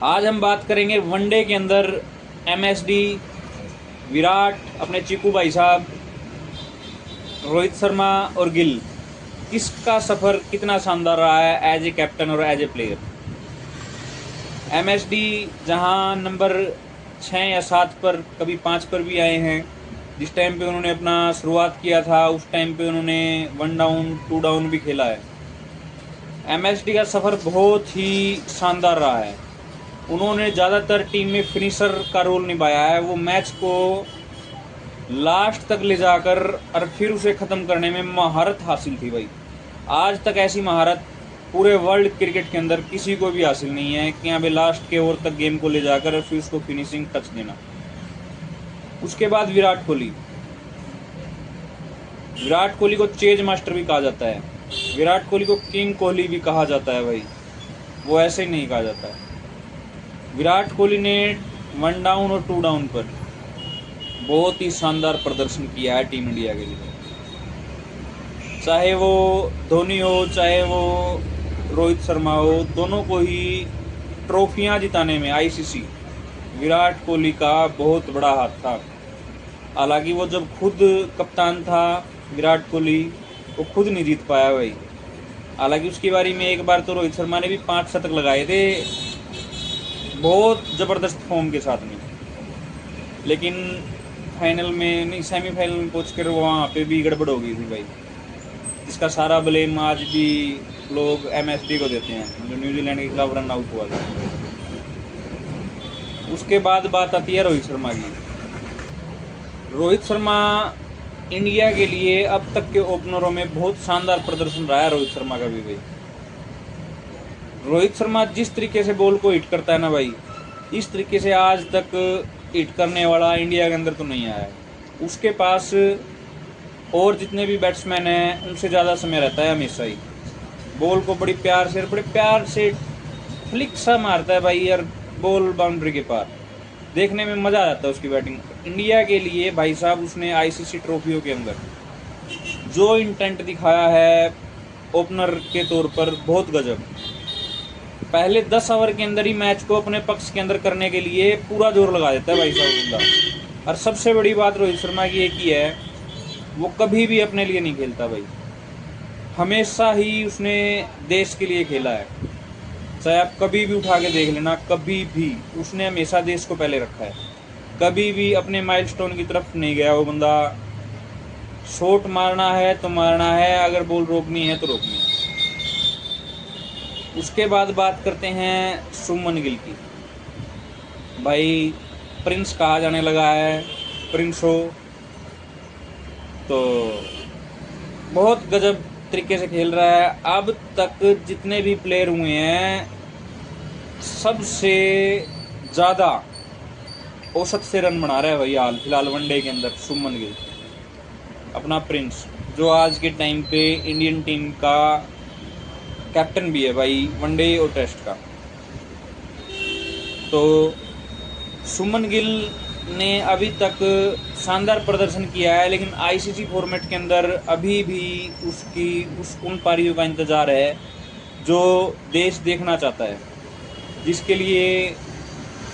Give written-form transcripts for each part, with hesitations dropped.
आज हम बात करेंगे वनडे के अंदर एमएसडी, विराट, अपने चीकू भाई साहब, रोहित शर्मा और गिल, किसका सफ़र कितना शानदार रहा है एज ए कैप्टन और एज ए प्लेयर। एमएसडी जहां नंबर 6 या 7 पर, कभी 5 पर भी आए हैं। जिस टाइम पे उन्होंने अपना शुरुआत किया था उस टाइम पे उन्होंने 1 डाउन 2 डाउन भी खेला है। एमएसडी का सफ़र बहुत ही शानदार रहा है। उन्होंने ज़्यादातर टीम में फिनिशर का रोल निभाया है। वो मैच को लास्ट तक ले जाकर और फिर उसे ख़त्म करने में महारत हासिल थी भाई। आज तक ऐसी महारत पूरे वर्ल्ड क्रिकेट के अंदर किसी को भी हासिल नहीं है कि यहाँ पे लास्ट के ओवर तक गेम को ले जाकर और फिर उसको फिनिशिंग टच देना। उसके बाद विराट कोहली। विराट कोहली को चेज मास्टर भी कहा जाता है। विराट कोहली को किंग कोहली भी कहा जाता है भाई, वो ऐसे ही नहीं कहा जाता है। विराट कोहली ने 1 डाउन और 2 डाउन पर बहुत ही शानदार प्रदर्शन किया है टीम इंडिया के लिए। चाहे वो धोनी हो, चाहे वो रोहित शर्मा हो, दोनों को ही ट्रॉफियां जिताने में आईसीसी विराट कोहली का बहुत बड़ा हाथ था। हालांकि वो जब खुद कप्तान था विराट कोहली, वो खुद नहीं जीत पाया भाई। हालांकि उसकी बारी में एक बार तो रोहित शर्मा ने भी 5 शतक लगाए थे बहुत ज़बरदस्त फॉर्म के साथ में, लेकिन फाइनल में नहीं, सेमीफाइनल में पहुंचकर वहाँ पे भी गड़बड़ हो गई थी भाई। इसका सारा ब्लेम आज भी लोग एमएसडी को देते हैं जो न्यूजीलैंड के खिलाफ रन आउट हुआ था। उसके बाद बात आती है रोहित शर्मा की। रोहित शर्मा इंडिया के लिए अब तक के ओपनरों में बहुत शानदार प्रदर्शन रहा है रोहित शर्मा का भी भाई। रोहित शर्मा जिस तरीके से बॉल को हिट करता है ना भाई, इस तरीके से आज तक हिट करने वाला इंडिया के अंदर तो नहीं आया है। उसके पास और जितने भी बैट्समैन हैं उनसे ज़्यादा समय रहता है हमेशा ही। बॉल को बड़े प्यार से फ्लिक सा मारता है भाई, और बॉल बाउंड्री के पार देखने में मज़ा आ जाता है उसकी बैटिंग। इंडिया के लिए भाई साहब उसने आईसीसी ट्रॉफियों के अंदर जो इंटेंट दिखाया है ओपनर के तौर पर, बहुत गजब। पहले 10 ओवर के अंदर ही मैच को अपने पक्ष के अंदर करने के लिए पूरा जोर लगा देता है भाई साहब बंदा। और सबसे बड़ी बात रोहित शर्मा की एक ही है, वो कभी भी अपने लिए नहीं खेलता भाई, हमेशा ही उसने देश के लिए खेला है। चाहे आप कभी भी उठा के देख लेना, कभी भी उसने हमेशा देश को पहले रखा है। कभी भी अपने माइलस्टोन की तरफ नहीं गया वो बंदा। शॉट मारना है तो मारना है, अगर बॉल रोकनी है तो रोकनी है। उसके बाद बात करते हैं शुभमन गिल की। भाई प्रिंस कहा जाने लगा है, प्रिंस हो तो बहुत गजब तरीके से खेल रहा है। अब तक जितने भी प्लेयर हुए हैं सबसे ज़्यादा औसत से रन बना रहा है भाई हाल फिलहाल वनडे के अंदर शुभमन गिल, अपना प्रिंस, जो आज के टाइम पे इंडियन टीम का कैप्टन भी है भाई वनडे और टेस्ट का। तो शुभमन गिल ने अभी तक शानदार प्रदर्शन किया है, लेकिन आईसीसी फॉर्मेट के अंदर अभी भी उन पारियों का इंतज़ार है जो देश देखना चाहता है, जिसके लिए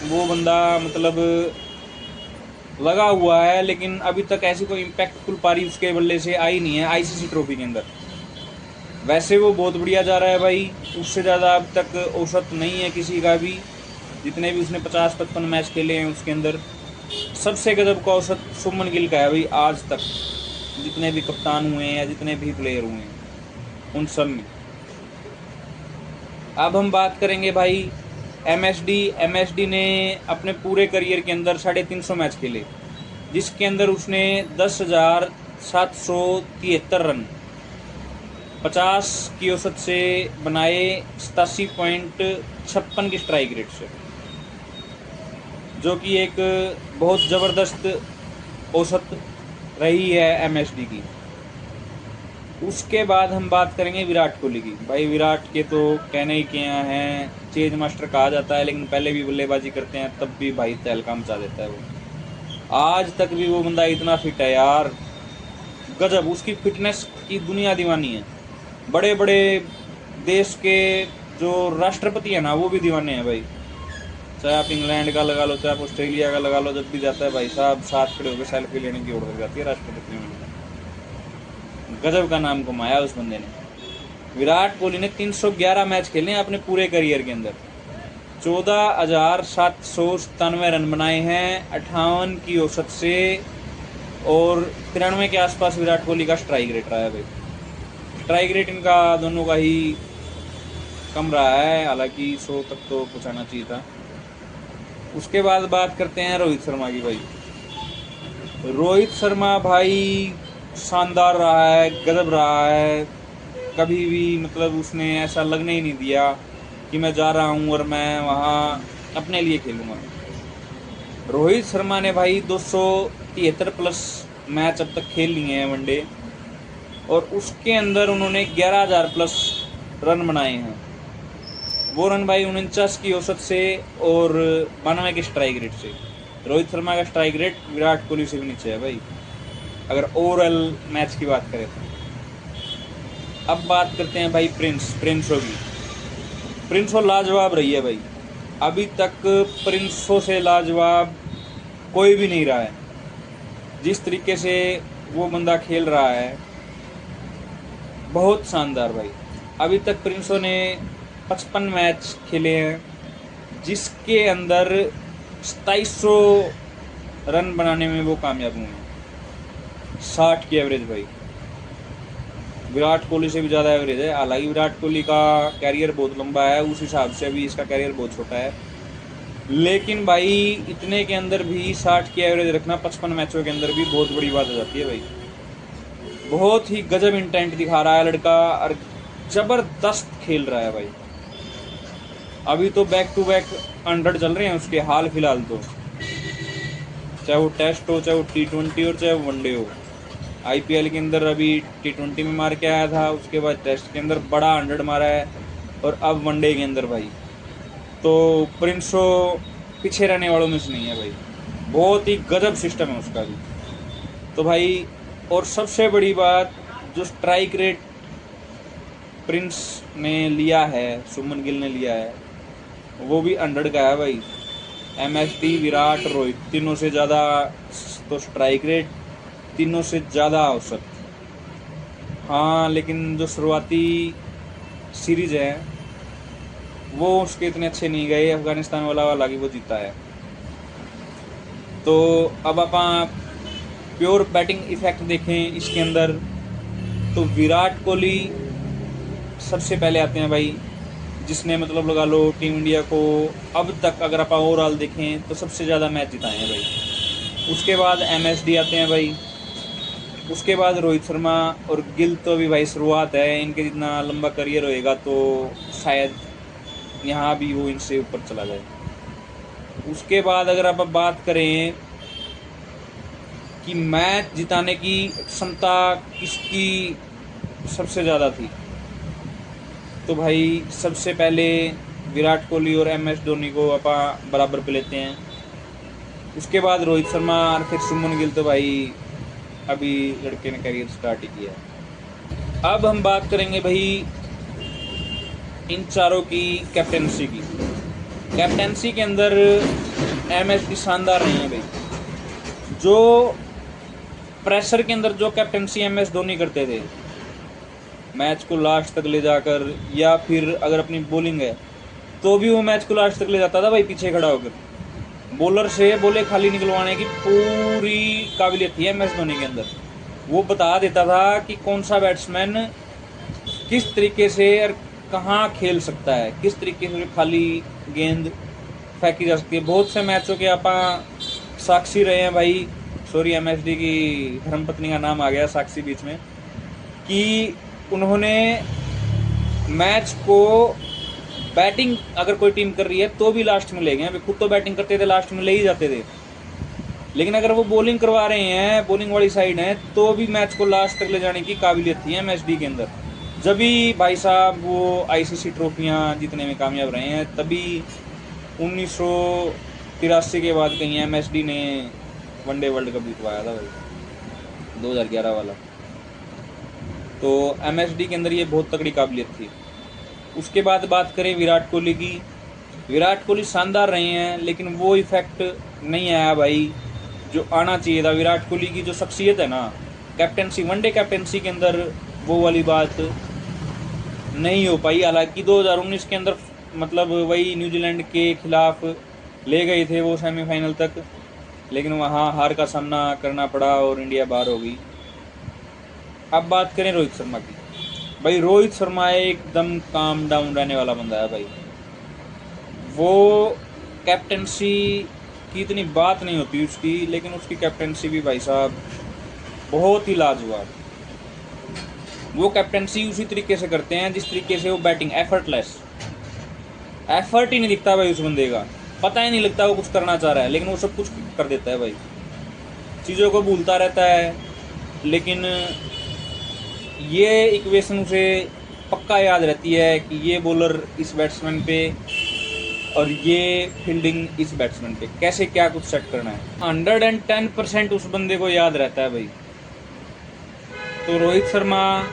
वो बंदा मतलब लगा हुआ है। लेकिन अभी तक ऐसी कोई इम्पैक्टफुल पारी उसके बल्ले से आई नहीं है आईसीसी ट्रॉफी के अंदर। वैसे वो बहुत बढ़िया जा रहा है भाई, उससे ज़्यादा अब तक औसत नहीं है किसी का भी। जितने भी उसने 50-55 मैच खेले हैं उसके अंदर सबसे गजब का औसत शुभमन गिल का है भाई आज तक, जितने भी कप्तान हुए हैं या जितने भी प्लेयर हुए हैं उन सब में। अब हम बात करेंगे भाई एमएसडी ने अपने पूरे करियर के अंदर 350 मैच खेले, जिसके अंदर उसने 10,773 रन 50 की औसत से बनाए, 87.56 की स्ट्राइक रेट से, जो कि एक बहुत ज़बरदस्त औसत रही है एमएसडी की। उसके बाद हम बात करेंगे विराट कोहली की। भाई विराट के तो कहने ही क्या हैं, चेज मास्टर कहा जाता है, लेकिन पहले भी बल्लेबाजी करते हैं तब भी भाई तहलका मचा देता है वो। आज तक भी वो बंदा इतना फिट है यार, गजब। उसकी फिटनेस की दुनिया दीवानी है। बड़े बड़े देश के जो राष्ट्रपति हैं ना वो भी दीवाने हैं भाई। चाहे आप इंग्लैंड का लगा लो, चाहे आप ऑस्ट्रेलिया का लगा लो, जब भी जाता है भाई साहब साथ खड़े होकर सेल्फी लेने की ओर लग जाती है राष्ट्रपति में। गजब का नाम कमाया उस बंदे ने। विराट कोहली ने 311 मैच खेले हैं अपने पूरे करियर के अंदर, 14,797 रन बनाए हैं 58 की औसत से, और 93 के आसपास विराट कोहली का स्ट्राइक रेट रहा है भाई। स्ट्राइक रेट इनका दोनों का ही कम रहा है, हालांकि 100 तक तो पहुंचाना चाहिए था। उसके बाद बात करते हैं रोहित शर्मा की भाई। रोहित शर्मा भाई शानदार रहा है, गजब रहा है। कभी भी मतलब उसने ऐसा लगने ही नहीं दिया कि मैं जा रहा हूँ और मैं वहाँ अपने लिए खेलूँगा। रोहित शर्मा ने भाई 273 प्लस मैच अब तक खेल लिए हैं वनडे, और उसके अंदर उन्होंने 11,000 प्लस रन बनाए हैं। वो रन भाई 49 की औसत से और 92 के स्ट्राइक रेट से। रोहित शर्मा का स्ट्राइक रेट विराट कोहली से भी नीचे है भाई, अगर ओवरऑल मैच की बात करें तो। अब बात करते हैं भाई प्रिंसो की। प्रिंसो लाजवाब रही है भाई, अभी तक प्रिंसो से लाजवाब कोई भी नहीं रहा है। जिस तरीके से वो बंदा खेल रहा है बहुत शानदार भाई। अभी तक प्रिंसो ने 55 मैच खेले हैं, जिसके अंदर 2700 रन बनाने में वो कामयाब हुए हैं, 60 की एवरेज भाई। विराट कोहली से भी ज़्यादा एवरेज है। हालांकि विराट कोहली का कैरियर बहुत लंबा है, उस हिसाब से अभी इसका कैरियर बहुत छोटा है, लेकिन भाई इतने के अंदर भी 60 की एवरेज रखना 55 मैचों के अंदर भी बहुत बड़ी बात हो जाती है भाई। बहुत ही गजब इंटेंट दिखा रहा है लड़का, और ज़बरदस्त खेल रहा है भाई। अभी तो बैक टू बैक 100 चल रहे हैं उसके हाल फिलहाल तो, चाहे वो टेस्ट हो, चाहे वो T20 हो, चाहे वो वनडे हो। IPL के अंदर अभी T20 में मार के आया था, उसके बाद टेस्ट के अंदर बड़ा 100 मारा है, और अब वनडे के अंदर भाई। तो प्रिंसो पीछे रहने वालों में से नहीं है भाई, बहुत ही गजब सिस्टम है उसका भी तो भाई। और सबसे बड़ी बात, जो स्ट्राइक रेट प्रिंस ने लिया है, सुमन गिल ने लिया है, वो भी 100 का है भाई। MSD, विराट, रोहित तीनों से ज़्यादा तो स्ट्राइक रेट, तीनों से ज़्यादा औसत। हाँ, लेकिन जो शुरुआती सीरीज है वो उसके इतने अच्छे नहीं गए, अफगानिस्तान वाला हालांकि वो जीता है। तो अब आप प्योर बैटिंग इफेक्ट देखें इसके अंदर, तो विराट कोहली सबसे पहले आते हैं भाई, जिसने मतलब लगा लो टीम इंडिया को अब तक अगर आप ओवरऑल देखें तो सबसे ज़्यादा मैच जिताए हैं भाई। उसके बाद MSD आते हैं भाई, उसके बाद रोहित शर्मा और गिल तो अभी भाई शुरुआत है, इनके जितना लंबा करियर होएगा तो शायद यहाँ भी वो इनसे ऊपर चला जाए। उसके बाद अगर आप बात करें कि मैच जिताने की क्षमता किसकी सबसे ज़्यादा थी, तो भाई सबसे पहले विराट कोहली और MS धोनी को आप बराबर पे लेते हैं। उसके बाद रोहित शर्मा और फिर सुमन गिल, तो भाई अभी लड़के ने करियर स्टार्ट ही किया है। अब हम बात करेंगे भाई इन चारों की कैप्टेंसी की। कैप्टेंसी के अंदर MSD शानदार रही है भाई। जो प्रेशर के अंदर जो कैप्टेंसी MS धोनी करते थे, मैच को लास्ट तक ले जाकर, या फिर अगर अपनी बॉलिंग है तो भी वो मैच को लास्ट तक ले जाता था भाई, पीछे खड़ा होकर। बॉलर से बॉले खाली निकलवाने की पूरी काबिलियत थी MS धोनी के अंदर। वो बता देता था कि कौन सा बैट्समैन किस तरीके से और कहाँ खेल सकता है, किस तरीके से खाली गेंद फेंकी जा सकती है। बहुत से मैचों के आप साक्षी रहे हैं भाई, सॉरी MSD की धर्मपत्नी का नाम आ गया साक्षी बीच में, कि उन्होंने मैच को बैटिंग अगर कोई टीम कर रही है तो भी लास्ट में ले गए। वे खुद तो बैटिंग करते थे, लास्ट में ले ही जाते थे, लेकिन अगर वो बॉलिंग करवा रहे हैं, बॉलिंग वाली साइड है, तो भी मैच को लास्ट तक ले जाने की काबिलियत थी MSD के अंदर। जब भी भाई साहब वो ICC ट्रॉफियाँ जीतने में कामयाब रहे हैं, तभी 1983 के बाद कहीं MSD ने वनडे वर्ल्ड कप जितवाया था भाई, 2011 वाला। तो MSD के अंदर ये बहुत तगड़ी काबिलियत थी। उसके बाद बात करें विराट कोहली की, विराट कोहली शानदार रहे हैं, लेकिन वो इफेक्ट नहीं आया भाई जो आना चाहिए था। विराट कोहली की जो शख्सियत है ना, कैप्टनसी, वनडे कैप्टनसी के अंदर वो वाली बात नहीं हो पाई। हालांकि 2019 के अंदर मतलब वही न्यूजीलैंड के खिलाफ ले गए थे वो सेमीफाइनल तक, लेकिन वहाँ हार का सामना करना पड़ा और इंडिया बाहर हो गई। अब बात करें रोहित शर्मा की। भाई रोहित शर्मा एकदम काम डाउन रहने वाला बंदा है भाई। वो कैप्टनसी की इतनी बात नहीं होती उसकी, लेकिन उसकी कैप्टनसी भी भाई साहब बहुत ही लाजवाब। वो कैप्टनसी उसी तरीके से करते हैं जिस तरीके से वो बैटिंग, एफर्टलेस, एफर्ट ही नहीं दिखता भाई उस बंदे का, पता ही नहीं लगता वो कुछ करना चाह रहा है, लेकिन वो सब कुछ कर देता है भाई। चीज़ों को भूलता रहता है, लेकिन ये इक्वेशन उसे पक्का याद रहती है कि ये बॉलर इस बैट्समैन पे और ये फील्डिंग इस बैट्समैन पे, कैसे क्या कुछ सेट करना है। 110% उस बंदे को याद रहता है भाई। तो रोहित शर्मा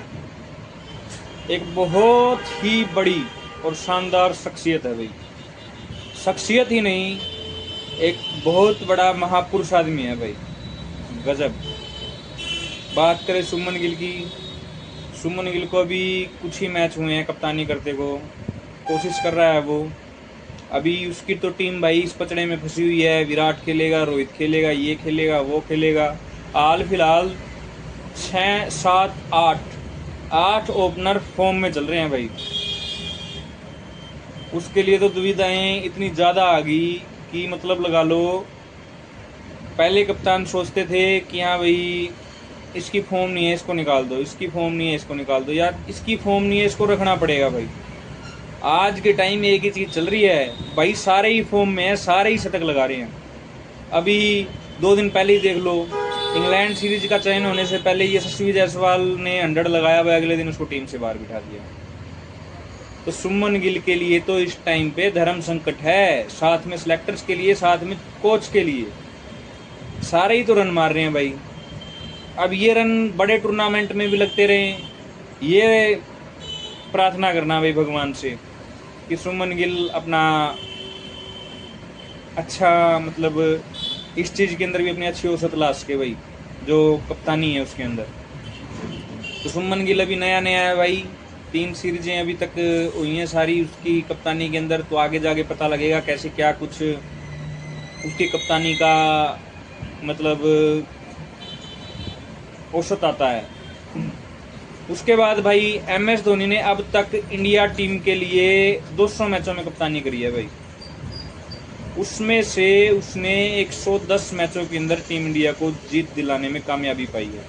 एक बहुत ही बड़ी और शानदार शख्सियत है भाई। शख्सियत ही नहीं, एक बहुत बड़ा महापुरुष आदमी है भाई, गजब। बात करें सुमन गिल की, सुमन गिल को अभी कुछ ही मैच हुए हैं कप्तानी करते को, कोशिश कर रहा है वो। अभी उसकी तो टीम भाई इस पचड़े में फंसी हुई है, विराट खेलेगा, रोहित खेलेगा, ये खेलेगा, वो खेलेगा। हाल फिलहाल 6, 7, 8 ओपनर फॉर्म में चल रहे हैं भाई। उसके लिए तो दुविधाएं इतनी ज़्यादा आ गई कि मतलब लगा लो, पहले कप्तान सोचते थे कि हाँ भाई इसकी फॉर्म नहीं है, इसको निकाल दो, इसकी फॉर्म नहीं है, इसको निकाल दो। यार इसकी फॉर्म नहीं है, इसको रखना पड़ेगा भाई। आज के टाइम में एक ही चीज़ चल रही है भाई, सारे ही फॉर्म में है, सारे ही शतक लगा रहे हैं। अभी 2 दिन पहले ही देख लो, इंग्लैंड सीरीज का चयन होने से पहले यशस्वी जायसवाल ने 100 लगाया हुआ, अगले दिन उसको टीम से बाहर बिठा दिया। तो सुमन गिल के लिए तो इस टाइम पे धर्म संकट है, साथ में सिलेक्टर्स के लिए, साथ में कोच के लिए, सारे ही तो रन मार रहे हैं भाई। अब ये रन बड़े टूर्नामेंट में भी लगते रहें, ये प्रार्थना करना भाई भगवान से कि सुमन गिल अपना अच्छा मतलब इस चीज़ के अंदर भी अपनी अच्छी औसत ला सके भाई, जो कप्तानी है उसके अंदर। तो सुमन गिल अभी नया नया है भाई, 3 सीरीजें अभी तक हुई हैं सारी उसकी कप्तानी के अंदर। तो आगे जाके पता लगेगा कैसे क्या कुछ उसकी कप्तानी का मतलब औसत आता है। उसके बाद भाई MS धोनी ने अब तक इंडिया टीम के लिए 200 मैचों में कप्तानी करी है भाई। उसमें से उसने 110 मैचों के अंदर टीम इंडिया को जीत दिलाने में कामयाबी पाई है।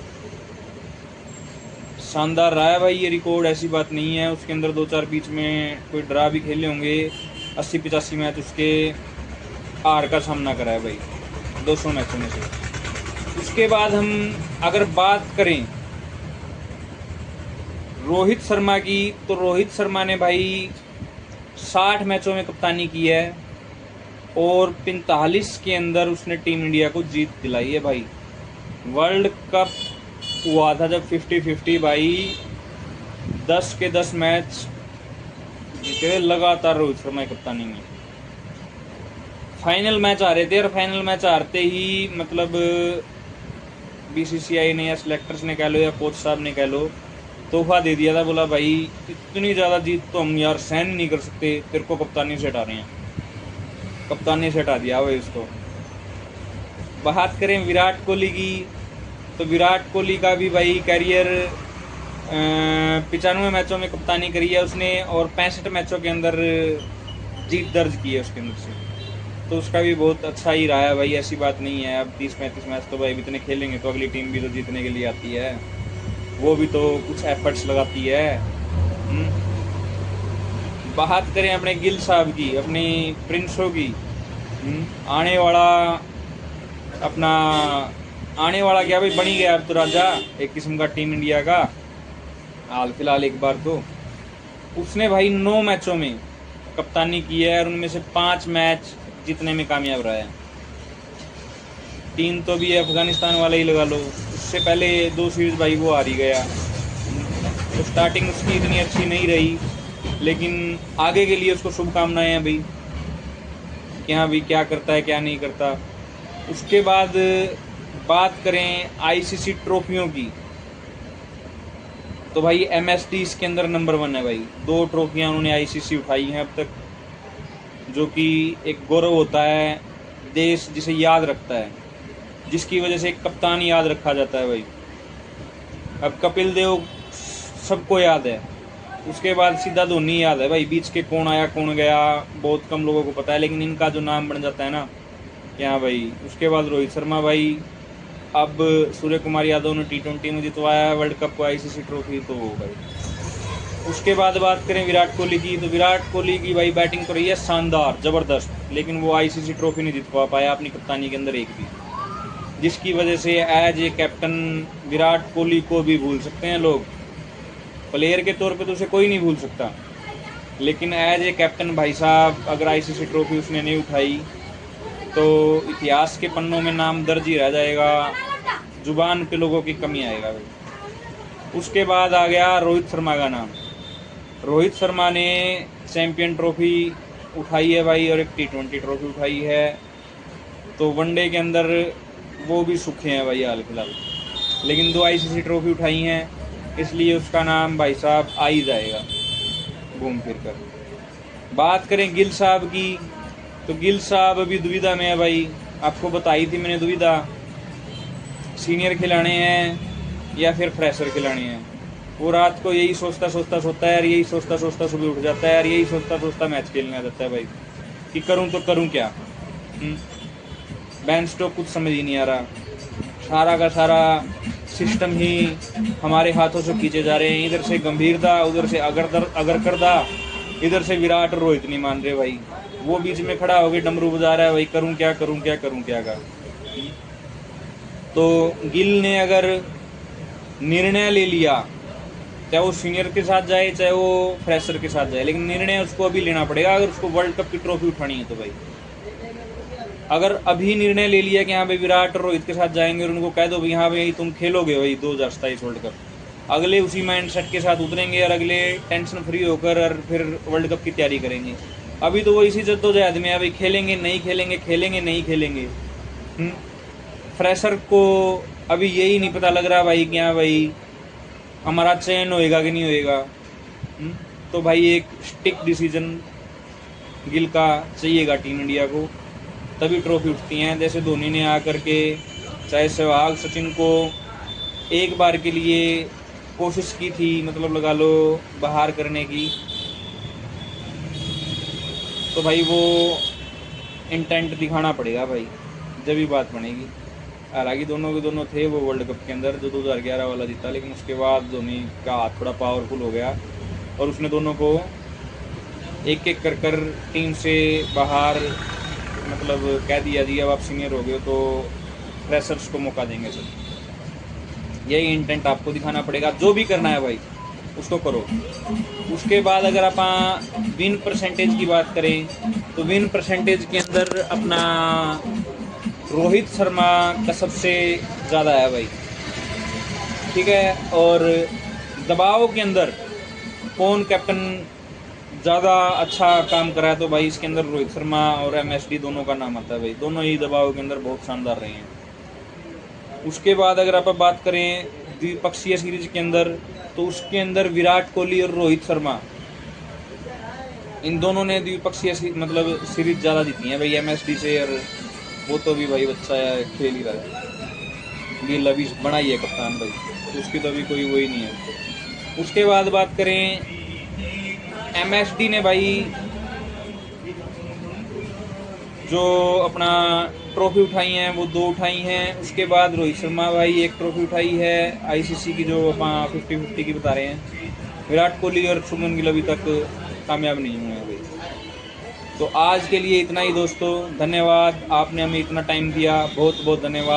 शानदार रहा है भाई ये रिकॉर्ड, ऐसी बात नहीं है। उसके अंदर 2-4 बीच में कोई ड्रा भी खेले होंगे, 80-85 मैच उसके हार का सामना करा है भाई 200 मैचों में से। उसके बाद हम अगर बात करें रोहित शर्मा की, तो रोहित शर्मा ने भाई 60 मैचों में कप्तानी की है और 45 के अंदर उसने टीम इंडिया को जीत दिलाई है भाई। वर्ल्ड कप हुआ था जब 50-50 भाई, 10 के 10 मैच जीते लगातार रोहित शर्मा की कप्तानी में। फाइनल मैच आ रहे थे और फाइनल मैच हारते ही मतलब BCCI ने या सिलेक्टर्स ने कह लो या कोच साहब ने कह लो, तोहफा दे दिया था। बोला भाई इतनी ज़्यादा जीत तो हम यार सहन नहीं कर सकते, तेरे को कप्तानी से हटा रहे हैं। कप्तानी से हटा दिया भाई उसको। बात करें विराट कोहली की, तो विराट कोहली का भी भाई कैरियर 95 मैचों में कप्तानी करी है उसने और 65 मैचों के अंदर जीत दर्ज की है उसके अंदर से। तो उसका भी बहुत अच्छा ही रहा है भाई, ऐसी बात नहीं है। अब 30-35 मैच तो भाई इतने खेलेंगे तो अगली टीम भी तो जीतने के लिए आती है, वो भी तो कुछ एफर्ट्स लगाती है। बात करें अपने गिल साहब की, अपनी प्रिंसों की, आने वाला क्या भाई, बन ही गया अब तो राजा एक किस्म का टीम इंडिया का हाल फिलहाल। एक बार तो उसने भाई 9 मैचों में कप्तानी की है और उनमें से 5 मैच जीतने में कामयाब रहा है। 3 तो भी अफगानिस्तान वाला ही लगा लो, उससे पहले 2 सीरीज भाई वो हार ही गया। तो स्टार्टिंग उसकी इतनी अच्छी नहीं रही, लेकिन आगे के लिए उसको शुभकामनाएं हैं भाई। कि हाँ भाई क्या करता है क्या नहीं करता। उसके बाद बात करें आईसीसी ट्रॉफियों की, तो भाई एमएसडी इसके अंदर नंबर 1 है भाई। 2 ट्रॉफियाँ उन्होंने आईसीसी उठाई हैं अब तक, जो कि एक गौरव होता है, देश जिसे याद रखता है, जिसकी वजह से एक कप्तान याद रखा जाता है भाई। अब कपिल देव सबको याद है, उसके बाद सीधा धोनी याद है भाई। बीच के कौन आया कौन गया बहुत कम लोगों को पता है, लेकिन इनका जो नाम बन जाता है ना कि हाँ भाई। उसके बाद रोहित शर्मा भाई, अब सूर्य कुमार यादव ने T20 में जितवाया है वर्ल्ड कप को आईसीसी ट्रॉफी, तो भाई। उसके बाद बात करें विराट कोहली की, तो विराट कोहली की भाई बैटिंग तो रही है शानदार ज़बरदस्त, लेकिन वो आईसीसी ट्रॉफी नहीं जितवा पाया अपनी कप्तानी के अंदर एक भी, जिसकी वजह से as a captain Virat Kohli को भी भूल सकते हैं लोग। प्लेयर के तौर पे तो उसे कोई नहीं भूल सकता, लेकिन एज ए कैप्टन भाई साहब अगर आईसीसी ट्रॉफी उसने नहीं उठाई तो इतिहास के पन्नों में नाम दर्ज ही रह जाएगा, जुबान पे लोगों की कमी आएगा भाई। उसके बाद आ गया रोहित शर्मा का नाम। रोहित शर्मा ने चैम्पियन ट्रॉफी उठाई है भाई और एक T20 ट्रॉफी उठाई है, तो वनडे के अंदर वो भी सूखे हैं भाई हाल फिलहाल, लेकिन 2 आईसीसी ट्रॉफी उठाई हैं, इसलिए उसका नाम भाई साहब आ ही जाएगा घूम फिर कर। बात करें गिल साहब की, तो गिल साहब अभी दुविधा में है भाई। आपको बताई थी मैंने दुविधा, सीनियर खिलाने हैं या फिर फ्रेशर खिलाने हैं। वो रात को यही सोचता सोचता है यार, यही सोचता सोचता सुबह उठ जाता है यार, यही सोचता सोचता मैच खेलने आ जाता है भाई कि करूँ तो करूँ क्या। बैन स्टोक कुछ समझ ही नहीं आ रहा, सारा का सारा सिस्टम ही हमारे हाथों से खींचे जा रहे हैं। इधर से गंभीरता, उधर से अगर करदा, इधर से विराट और रोहित नहीं मान रहे भाई। वो बीच में खड़ा होकर डमरू बजा रहा है भाई, करूं क्या करूं क्या करूं क्या का। तो गिल ने अगर निर्णय ले लिया, चाहे वो सीनियर के साथ जाए चाहे वो फ्रेशर के साथ जाए, लेकिन निर्णय उसको अभी लेना पड़ेगा अगर उसको वर्ल्ड कप की ट्रॉफी उठानी है। तो भाई अगर अभी निर्णय ले लिया कि हाँ भाई विराट और रोहित के साथ जाएंगे और उनको कह दो भाई हाँ भाई तुम खेलोगे भाई 2027 वर्ल्ड कप, अगले उसी माइंड सेट के साथ उतरेंगे और अगले टेंशन फ्री होकर और फिर वर्ल्ड कप की तैयारी करेंगे। अभी तो वो इसी जद्दोजहद में है भाई, खेलेंगे नहीं खेलेंगे, खेलेंगे नहीं खेलेंगे। फ्रेशर को अभी यही नहीं पता लग रहा भाई कि हाँ भाई हमारा चयन होएगा कि नहीं होएगा। तो भाई एक स्टिक डिसीजन गिल का चाहिएगा टीम इंडिया को, तभी ट्रॉफी उठती हैं। जैसे धोनी ने आकर के चाहे सहवाग सचिन को एक बार के लिए कोशिश की थी, मतलब लगा लो बाहर करने की, तो भाई वो इंटेंट दिखाना पड़ेगा भाई, जब भी बात बनेगी। हालांकि दोनों के दोनों थे वो वर्ल्ड कप के अंदर जो 2011 वाला जीता, लेकिन उसके बाद धोनी का हाथ थोड़ा पावरफुल हो गया और उसने दोनों को एक एक कर टीम से बाहर मतलब कह दिया अब आप सीनियर हो गए तो फ्रेशर्स को मौका देंगे सर। यही इंटेंट आपको दिखाना पड़ेगा, जो भी करना है भाई उसको करो। उसके बाद अगर आप विन परसेंटेज की बात करें तो विन परसेंटेज के अंदर अपना रोहित शर्मा का सबसे ज़्यादा है भाई, ठीक है। और दबाव के अंदर कौन कैप्टन ज़्यादा अच्छा काम करा है, तो भाई इसके अंदर रोहित शर्मा और एमएसडी दोनों का नाम आता है भाई, दोनों ही दबाव के अंदर बहुत शानदार रहे हैं। उसके बाद अगर आप बात करें द्विपक्षीय सीरीज के अंदर, तो उसके अंदर विराट कोहली और रोहित शर्मा इन दोनों ने द्विपक्षीय मतलब सीरीज ज़्यादा जीती है भाई एमएसडी से, और वो तो भी भाई बच्चा है, खेल ही रहा है। गिल अभी बना ही है कप्तान भाई, तो उसकी तो अभी कोई वही नहीं है। उसके बाद बात करें एमएसडी ने भाई जो अपना ट्रॉफी उठाई हैं वो 2 उठाई हैं। उसके बाद रोहित शर्मा भाई 1 ट्रॉफी उठाई है आईसीसी की, जो अपना 50-50 की बता रहे हैं। विराट कोहली और शुभमन गिल अभी तक कामयाब नहीं हुए हैं भाई। तो आज के लिए इतना ही दोस्तों, धन्यवाद, आपने हमें इतना टाइम दिया, बहुत बहुत धन्यवाद।